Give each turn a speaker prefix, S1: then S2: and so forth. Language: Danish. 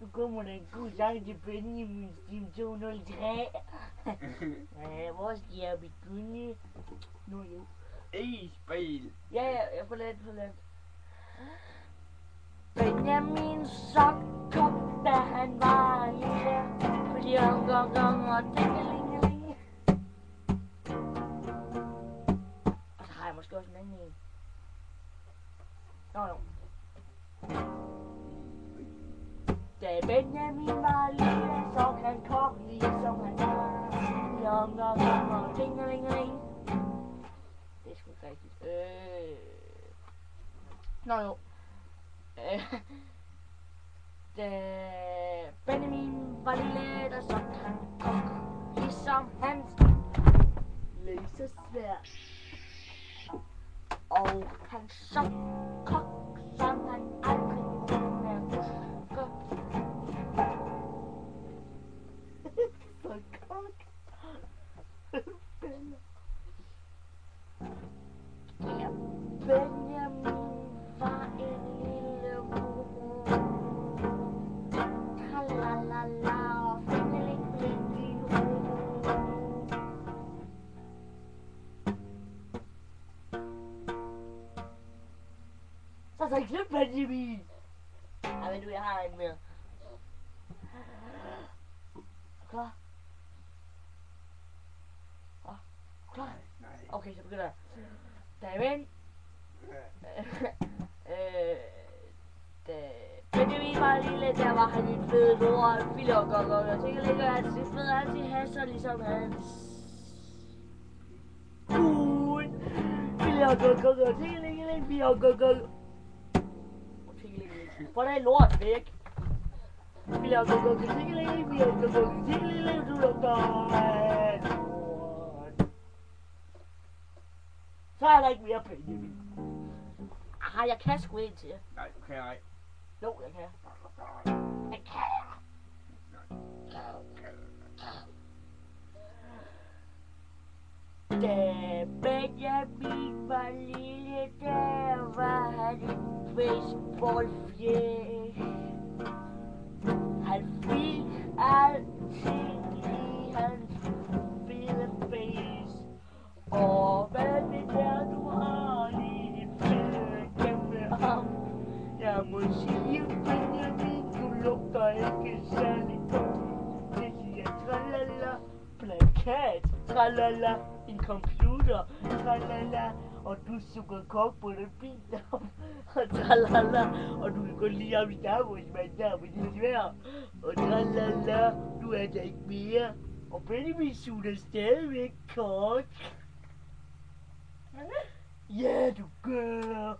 S1: Nu kommer der en god sang til Benjamin Team 203. Hvor skal jeg begynde? Nu jo.
S2: Isbil.
S1: Ja, jeg får lidt. Benjamin Sokkop, da han var lille, fordi han gong og dingelingeling. Og så har jeg måske også en anden en. Nå. Da Benjamin var lille, så han kok ligesom han var. Gong og dingelingeling. Det er sgu ikke rigtigt. Nå jo. Da Benjamin var lille, der så han kok ligesom hans lasersværd. Og han så kok, som han aldrig kunne huske. Så kok. Ja, Benjamin var en lille hund. Tralalala og fingeling hund. Så ikke slut, Benjamin. Ej, men du, jeg har en mere. Klar? Klar? Okay, så begynder jeg. Damen. Da Benjamin var lille, der var han en fed lort. Fille og gong og tingeling, og han sniffede altid hasser, ligesom hans hund. Fille og gong og tingeling, fille og gong. Få den lort væk. Fille og gong og tingeling, fille og gong og tingeling, du lugter af lort. Så er der ikke mere Benjamin. Aha, jeg kan sgu ind til.
S2: Nej, du kan ej.
S1: Jo, jeg kan. Jeg kan. Da Benjamin var lille, der var han en baseballfjæs. Han fik alting i hans fede face. Og hvad det der, du har lige en fede kæmpe arm. Jeg må sige, Benjamin, du lugter ikke særlig godt. Det siger tralala, plakat, tralala, en computer, tralala, og du sukker kok på den bil op, og tralala, og du kan gå lige op i dagbrugsmanden der på din svær, og tralala, du er der ikke mere, og Benjamin suger stadigvæk kok. Ja, du gør.